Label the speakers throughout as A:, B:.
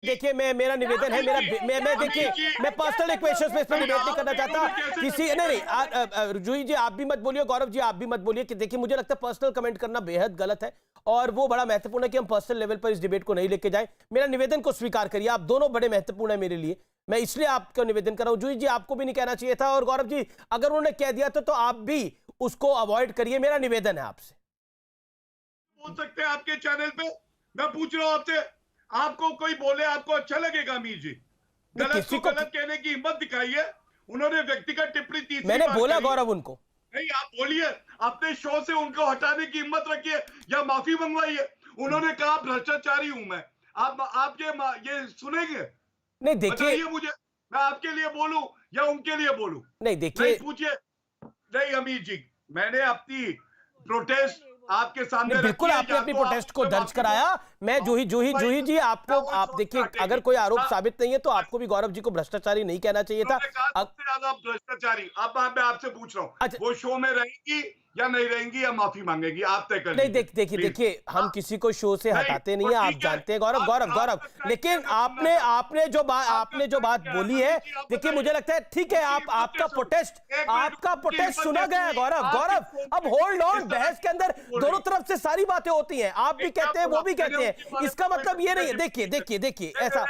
A: देखिए मेरा निवेदन है, मैं देखिए मैं पर्सनल इक्वेशंस पे इस पर डिबेट नहीं करना चाहता किसी नहीं जूही जी आप भी मत बोलिए, गौरव जी आप भी मत बोलिए कि देखिए मुझे लगता है पर्सनल कमेंट करना बेहद गलत है और वो बड़ा महत्वपूर्ण है कि हम पर्सनल लेवल पर इस डिबेट को नहीं लेके जाए। मेरा निवेदन को स्वीकार करिए, आप दोनों बड़े महत्वपूर्ण है मेरे लिए, मैं इसलिए आपको निवेदन कर रहा हूं। जूही जी आपको भी नहीं कहना चाहिए था और गौरव जी अगर उन्होंने कह दिया तो आप भी उसको अवॉइड करिए, मेरा निवेदन है आपसे।
B: बोल सकते हैं आपके चैनल पे, मैं पूछ रहा हूं आपसे, आपको कोई बोले आपको अच्छा लगेगा? अमीर जी गलत को गलत कहने की हिम्मत दिखाई है, उन्होंने व्यक्तिगत टिप्पणी तीसरी
A: मैंने
B: बार
A: बोला
B: करी।
A: गौरव उनको
B: नहीं आप बोलिए, अपने शो से उनको हटाने की हिम्मत रखिए या माफी मंगवाइए। उन्होंने कहा भ्रष्टाचारी हूं मैं, आप ये सुनेंगे?
A: नहीं देखिए
B: मुझे, मैं आपके लिए बोलूं या उनके लिए बोलूं?
A: नहीं देखिए
B: पूछिए। नहीं अमीर जी, मैंने अपनी प्रोटेस्ट आपके सामने
A: बिल्कुल आपने अपनी प्रोटेस्ट को दर्ज कराया। मैं जूही जी आपको आप देखिए अगर कोई आरोप साबित नहीं है तो आपको भी गौरव जी को भ्रष्टाचारी नहीं कहना चाहिए था।
B: सबसे ज्यादा भ्रष्टाचारी अब मैं आपसे पूछ रहा हूँ,
A: अच्छा,
B: वो शो में रहेंगी या नहीं रहेंगी या माफी मांगेगी, आप तय कर
A: नहीं देखिए हम किसी को शो से हटाते नहीं है, आप जानते हैं गौरव लेकिन आपने जो बात बोली है देखिए मुझे लगता है ठीक है आपका प्रोटेस्ट सुना गया है गौरव अब होल्ड ऑन, बहस के अंदर दोनों तरफ से सारी बातें होती हैं, आप भी कहते हैं वो भी कहते हैं, इसका मतलब ये नहीं है। देखिए ऐसा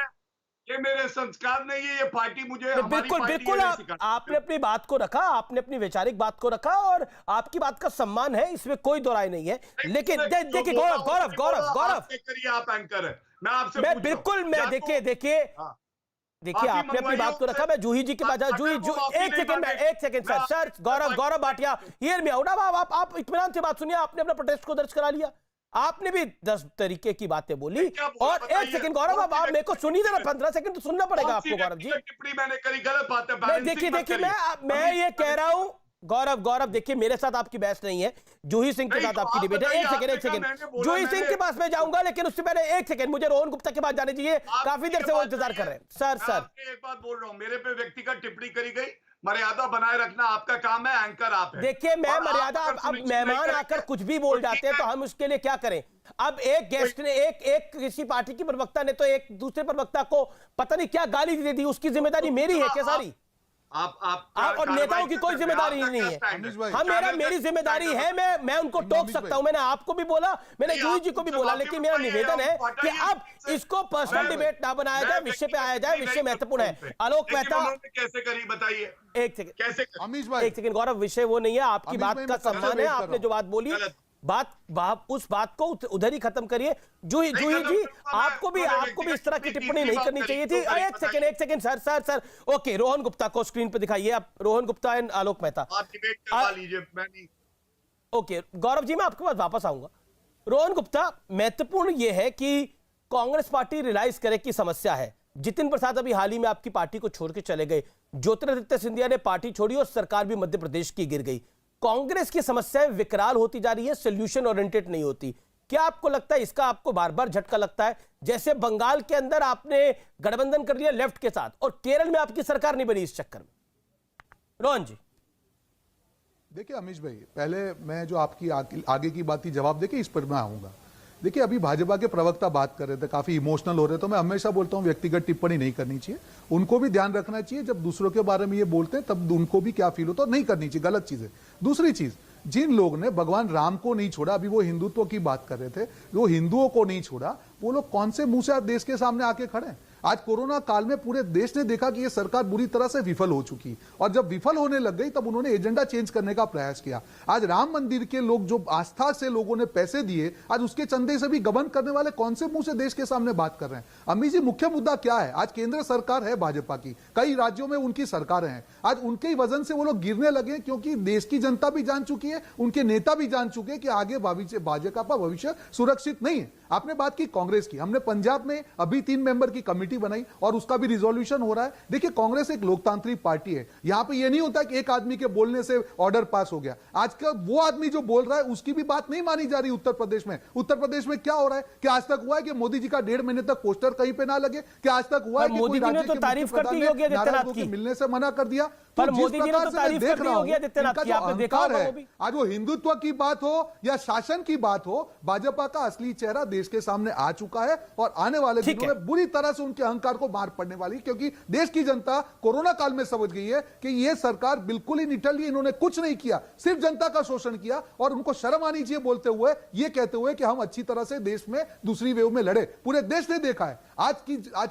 B: ये मेरे संस्कार नहीं है, ये पार्टी मुझे
A: बिल्कुल आपने अपनी बात को रखा, आपने अपनी वैचारिक बात को रखा और आपकी बात का सम्मान है, इसमें कोई दो राय नहीं है। लेकिन देखिए गौरव
B: करिए, आप एंकर है, मैं आपसे
A: बिल्कुल मैं देखिए आपने अपनी बात को रखा। मैं जूही जी के पास एक second sir Gaurav Bhatia hear me out. आप इत्मीनान से बात सुनिए, आपने अपना प्रोटेस्ट को दर्ज करा लिया, आपने भी 10 तरीके की बातें बोली और एक सेकंड गौरव अब आप मेरे को सुनिए जरा, 15 सेकंड तो सुनना पड़ेगा आपको गौरव जी।
B: टिप्पणी मैंने करी, गलत बात है।
A: देखिए मैं ये कह रहा हूं गौरव देखिए मेरे साथ आपकी बहस नहीं है, जूही सिंह के साथ आपकी डिबेट है। एक सेकंड जूही सिंह के पास मैं जाऊंगा लेकिन उससे पहले एक सेकंड मुझे रोहन गुप्ता के पास जाने दीजिए, काफी देर से वो इंतजार कर रहे हैं। सर
B: एक बात बोल रहा हूं, मेरे पे व्यक्तिगत टिप्पणी करी गई, मर्यादा बनाए रखना आपका काम है, एंकर आप है।
A: देखिए मैं मर्यादा अब मेहमान आकर कुछ भी बोल जाते हैं तो हम उसके लिए क्या करें। अब एक गेस्ट ने एक किसी पार्टी की प्रवक्ता ने तो एक दूसरे प्रवक्ता को पता नहीं क्या गाली दे दी, उसकी जिम्मेदारी मेरी है क्या सारी? आप और नेताओं की कोई जिम्मेदारी नहीं है। मेरी जिम्मेदारी है, मैं उनको टोक सकता हूं, मैंने आपको भी बोला, मैंने जूही जी को भी बोला, लेकिन मेरा निवेदन है कि अब इसको पर्सनल डिबेट ना बनाया जाए, विषय पे आया जाए, विषय महत्वपूर्ण है। आलोक मेहता
B: कैसे करी बताइए?
A: एक सेकंड गौरव, विषय वो नहीं है, आपकी बात का सम्मान है, आपने जो बात बोली उस बात को उधर ही खत्म करिए। जूही जी आपको भी इस तरह की टिप्पणी नहीं करनी चाहिए थी। एक second sir okay, Rohan Gupta को स्क्रीन पे दिखाइए आप, रोहन गुप्ता एंड आलोक मेहता। ओके गौरव जी मैं आपके पास वापस आऊंगा। रोहन गुप्ता, महत्वपूर्ण यह है कि कांग्रेस पार्टी रियलाइज करे कि समस्या है। जितिन प्रसाद अभी हाल ही में आपकी पार्टी को छोड़ के चले गए, ज्योतिरादित्य सिंधिया ने पार्टी छोड़ी और सरकार भी मध्य प्रदेश की गिर गई। कांग्रेस की समस्याएं विकराल होती जा रही है, सोल्यूशन ओरिएंटेड नहीं होती। क्या आपको लगता है इसका आपको बार बार झटका लगता है? जैसे बंगाल के अंदर आपने गठबंधन कर लिया लेफ्ट के साथ और केरल में आपकी सरकार नहीं बनी इस चक्कर में। रोहन जी
C: देखिए अमीश भाई, पहले मैं जो आपकी आगे की बात की जवाब देके इस पर मैं आऊंगा। देखिए अभी भाजपा के प्रवक्ता बात कर रहे थे, काफी इमोशनल हो रहे, तो मैं हमेशा बोलता हूं व्यक्तिगत टिप्पणी नहीं करनी चाहिए, उनको भी ध्यान रखना चाहिए जब दूसरों के बारे में ये बोलते हैं तब उनको भी क्या फील होता है, नहीं करनी चाहिए, गलत चीज है। दूसरी चीज, जिन लोग ने भगवान राम को नहीं छोड़ा, अभी वो हिंदुत्व की बात कर रहे थे, वो हिंदुओं को नहीं छोड़ा, वो लोग कौन से मुंह से आज देश के सामने आके खड़े हैं? आज कोरोना काल में पूरे देश ने देखा कि ये सरकार बुरी तरह से विफल हो चुकी, और जब विफल होने लग गई तब उन्होंने एजेंडा चेंज करने का प्रयास किया। आज राम मंदिर के लोग जो आस्था से लोगों ने पैसे दिए, आज उसके चंदे से भी गबन करने वाले कौन से मुंह से देश के सामने बात कर रहे हैं? अम्मी जी, मुख्य मुद्दा क्या है? आज केंद्र सरकार है भाजपा की, कई राज्यों में उनकी सरकारें हैं, आज उनके ही वजन से वो लोग गिरने लगे, क्योंकि देश की जनता भी जान चुकी है, उनके नेता भी जान चुके हैं कि आगे भाजपा का भविष्य सुरक्षित नहीं है। आपने बात की कांग्रेस की, हमने पंजाब में अभी 3 मेंबर की कमेटी बनाई और उसका भी रिजोल्यूशन हो रहा है। देखिए कांग्रेस एक लोकतांत्रिक पार्टी है, यहां पे ये नहीं होता कि एक आदमी के बोलने से ऑर्डर पास हो गया। आज का वो आदमी जो बोल रहा है उसकी भी बात नहीं मानी जा रही। उत्तर प्रदेश में क्या हो रहा है कि आज तक हुआ है कि मोदी जी का 1.5 महीने तक पोस्टर कहीं पे ना लगे? कि आज तक हुआ है कि
A: मोदी जी ने तो तारीफ करती योगी आदित्यनाथ की,
C: मिलने से मना कर दिया?
A: पर मोदी जी ने तो तारीफ करती योगी आदित्यनाथ की, आपने देखा होगा वो भी।
C: आज वो हिंदुत्व की बात हो या शासन की बात हो, भाजपा का असली चेहरा देश के सामने आ चुका है और आने वाले
A: ठीक
C: दिनों में बुरी तरह से उनके अहंकार को मार पड़ने वाली, क्योंकि देश की जनता कोरोना काल में समझ गई है कि यह सरकार बिल्कुल ही निठल्ली, इन्होंने कुछ नहीं किया, सिर्फ जनता का शोषण किया। और उनको शर्म आनी चाहिए बोलते हुए, यह कहते हुए कि हम अच्छी तरह से देश में दूसरी वेव में लड़े। पूरे देश ने देखा है। आज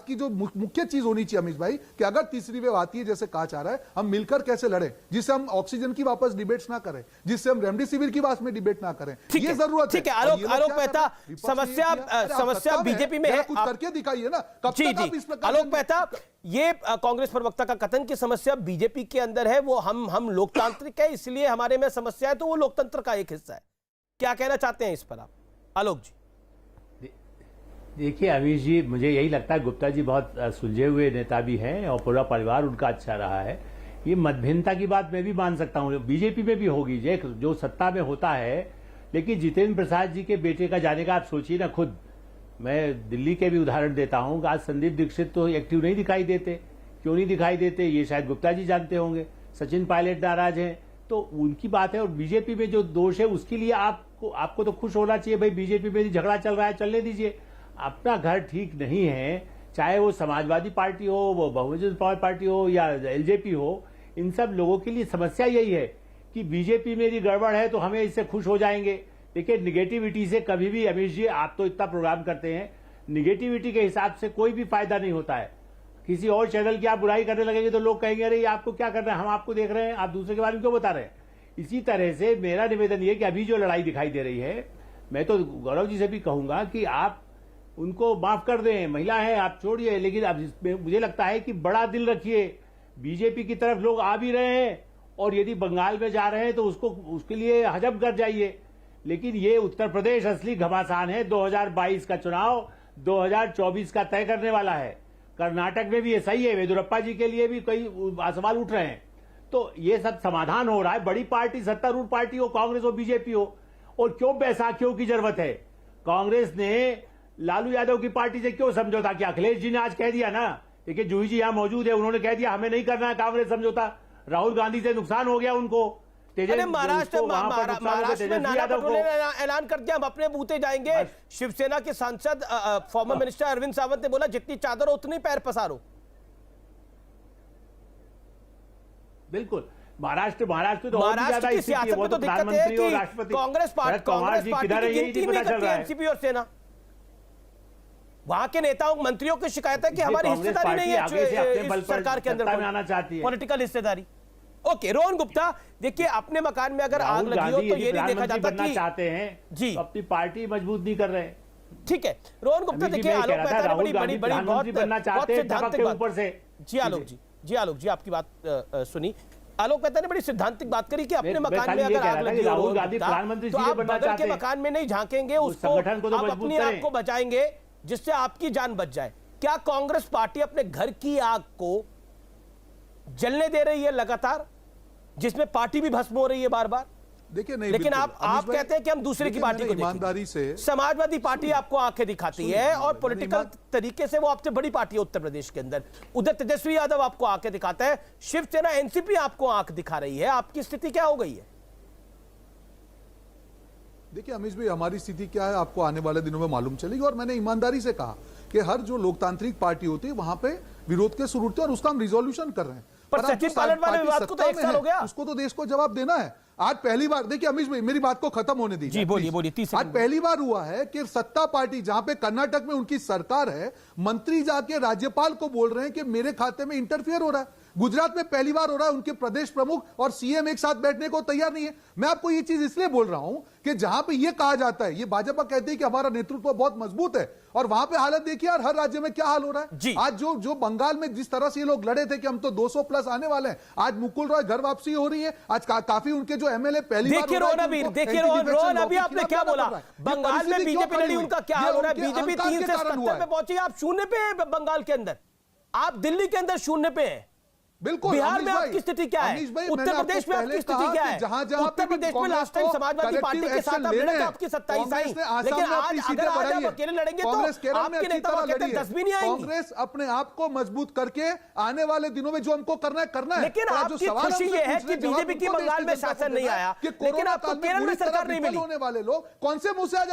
C: की जो मुख्य चीज होनी चाहिए अमित भाई, कि अगर तीसरी वेव आती है जैसे कहा जा रहा है, हम मिलकर कैसे लड़े, जिससे हम ऑक्सीजन की वापस डिबेट्स ना करें, जिससे हम रेमडेसिविर की बात में डिबेट ना करें। ये जरूरत है।
A: ठीक है, आलोक मेहता, समस्या बीजेपी में है,
C: कुछ करके दिखाइए ना। कब
A: जी
C: तक आप
A: जी
C: इस प्रकार
A: आलोक मेहता, ये कांग्रेस प्रवक्ता का कथन की समस्या बीजेपी के अंदर है, वो हम लोकतांत्रिक है इसलिए हमारे में समस्या है, तो वो लोकतंत्र का एक हिस्सा है। क्या कहना चाहते हैं इस पर आप आलोक जी?
D: देखिए अमीश जी, मुझे यही लगता है गुप्ता जी बहुत सुलझे हुए नेता भी हैं और पूरा परिवार उनका अच्छा रहा है। ये मतभिन्नता की बात मैं भी मान सकता हूँ, बीजेपी में भी होगी जो सत्ता में होता है। लेकिन जितेंद्र प्रसाद जी के बेटे का जाने का आप सोचिए ना खुद। मैं दिल्ली के भी उदाहरण देता हूँ, आज संदीप दीक्षित तो एक्टिव नहीं दिखाई देते। क्यों नहीं दिखाई देते ये शायद गुप्ता जी जानते होंगे। सचिन पायलट नाराज हैं तो उनकी बात है। और बीजेपी में जो दोष है उसके लिए आपको तो खुश होना चाहिए भाई, बीजेपी में झगड़ा चल रहा है, चलने दीजिए। अपना घर ठीक नहीं है, चाहे वो समाजवादी पार्टी हो, वो बहुजन समाज पार्टी हो या एलजेपी हो, इन सब लोगों के लिए समस्या यही है कि बीजेपी में यदि गड़बड़ है तो हमें इससे खुश हो जाएंगे। देखिए निगेटिविटी से कभी भी, अमीश जी आप तो इतना प्रोग्राम करते हैं, निगेटिविटी के हिसाब से कोई भी फायदा नहीं होता है। किसी और चैनल की आप बुराई करने लगेंगे तो लोग कहेंगे अरे ये आपको क्या करना है, हम आपको देख रहे हैं, आप दूसरे के बारे में क्यों बता रहे हैं। इसी तरह से मेरा निवेदन ये कि अभी जो लड़ाई दिखाई दे रही है, मैं तो गौरव जी से भी कहूंगा कि आप उनको माफ कर दें, महिला है आप छोड़िए, लेकिन अब मुझे लगता है कि बड़ा दिल रखिए। बीजेपी की तरफ लोग आ भी रहे हैं और यदि बंगाल में जा रहे हैं तो उसके लिए हजम कर जाइए। लेकिन ये उत्तर प्रदेश असली घमासान है। 2022 का चुनाव 2024 का तय करने वाला है। कर्नाटक में भी ऐसा ही है, येदियुरप्पा जी के लिए भी कई सवाल उठ रहे हैं। तो ये सब समाधान हो रहा है। बड़ी पार्टी, सत्तारूढ़ पार्टी हो, कांग्रेस हो, बीजेपी हो, और क्यों बैसाखियों की जरूरत है। कांग्रेस ने लालू यादव की पार्टी से क्यों समझौता किया? अखिलेश जी ने आज कह दिया ना, देखिए जूही जी यहां मौजूद है, उन्होंने कह दिया हमें नहीं करना है कांग्रेस समझौता। राहुल गांधी से नुकसान हो गया उनको।
A: महाराष्ट्र में नाना पटोले ने ऐलान कर दिया हम अपने बूते जाएंगे। शिवसेना के सांसद फॉर्मर मिनिस्टर अरविंद सावंत ने बोला जितनी चादर हो उतनी पैर पसारो।
D: बिल्कुल, महाराष्ट्र
A: की सियासत में तो दिक्कत है कि कांग्रेस पार्टी की गिनती नहीं करती है एनसीपी और सेना। वहां के नेताओं मंत्रियों की शिकायत है कि हमारी हिस्सेदारी नहीं है सरकार के अंदर,
D: आना चाहती है
A: पॉलिटिकल हिस्सेदारी। ओके, रोहन गुप्ता, देखिए अपने मकान में अगर आग लगी हो तो ये नहीं देखा जाता कि
D: चाहते हैं
A: जी
D: अपनी पार्टी मजबूत नहीं कर रहे।
A: ठीक है रोहन गुप्ता, देखिए आलोक मेहता ने बड़ी बहुत सिद्धांतिक बात से। जी आलोक जी आपकी बात सुनी। आलोक मेहता ने बड़ी सिद्धांतिक बात करी कि अपने मकान में अगर आग लगी
D: राहुल गांधी प्रधानमंत्री
A: तो आप बगल के मकान में नहीं झांकेंगे, उसको आप अपनी आग को बचाएंगे जिससे आपकी जान बच जाए। क्या कांग्रेस पार्टी अपने घर की आग को जलने दे रही है लगातार, जिसमें पार्टी भी भस्म हो रही है बार बार?
C: देखिए नहीं,
A: लेकिन आप कहते हैं कि हम दूसरे की पार्टी को
C: ईमानदारी से,
A: समाजवादी पार्टी आपको आंखें दिखाती है और पॉलिटिकल तरीके से वो आपसे बड़ी पार्टी है उत्तर प्रदेश के अंदर। उधर तेजस्वी यादव आपको आंखें दिखाता है, शिवसेना एनसीपी आपको आंख दिखा रही है। आपकी स्थिति क्या हो गई है?
C: देखिए अमीश भाई, हमारी स्थिति क्या है आपको आने वाले दिनों में मालूम चलेगी। और मैंने ईमानदारी से कहा कि हर जो लोकतांत्रिक पार्टी होती है वहां पे विरोध के शुरू होते हैं और उसका हम रिजोल्यूशन कर रहे हैं।
A: पर सचिन पायलट वाले विवाद को तो 1 साल हो गया,
C: उसको तो देश को जवाब देना है। आज पहली बार, देखिए अमीश भाई मेरी बात को खत्म होने दीजिए।
A: जी बोलिए 30
C: आज पहली बार हुआ है कि सत्ता पार्टी, जहां पे कर्नाटक में उनकी सरकार है, मंत्री जाके राज्यपाल को बोल रहे हैं कि मेरे खाते में इंटरफियर हो रहा है। गुजरात में पहली बार हो रहा है, उनके प्रदेश प्रमुख और सीएम एक साथ बैठने को तैयार नहीं है। मैं आपको ये चीज इसलिए बोल रहा हूं कि जहां पे ये कहा जाता है, ये भाजपा कहती है कि हमारा नेतृत्व बहुत मजबूत है, और वहां पे हालत देखिए यार, हर राज्य में क्या हाल हो रहा है। आज जो बंगाल में जिस तरह से ये लोग लड़े थे कि हम तो 200 प्लस आने वाले हैं, आज मुकुल रॉय घर वापसी हो रही है। आज काफी उनके जो एमएलए पहली बार,
A: देखिए रोहन अभी आपने क्या बोला, बंगाल में बीजेपी लड़ी, उनका क्या हो रहा है? बीजेपी 3 से 70 पे पहुंची, आप 0 पे है बंगाल के अंदर, आप दिल्ली के अंदर 0 पे है।
C: बिल्कुल,
A: बिहार में आपकी स्थिति क्या है? उत्तर प्रदेश में आपकी स्थिति क्या है? उत्तर प्रदेश में लास्ट टाइम समाजवादी पार्टी के साथ आप लड़े तो आपकी 27 आई, लेकिन आज अगर आज आप अकेले लड़ेंगे तो आपके नेता कहते हैं 10 भी नहीं आएंगे।
C: कांग्रेस अपने आप को मजबूत करके आने वाले दिनों में जो हमको करना है।
A: लेकिन आपकी खुशी ये है कि बीजेपी की बंगाल में शासन नहीं आया, लेकिन आपको केरल में सरकार नहीं मिली।
C: होने वाले लोग कौन से मुंह से आज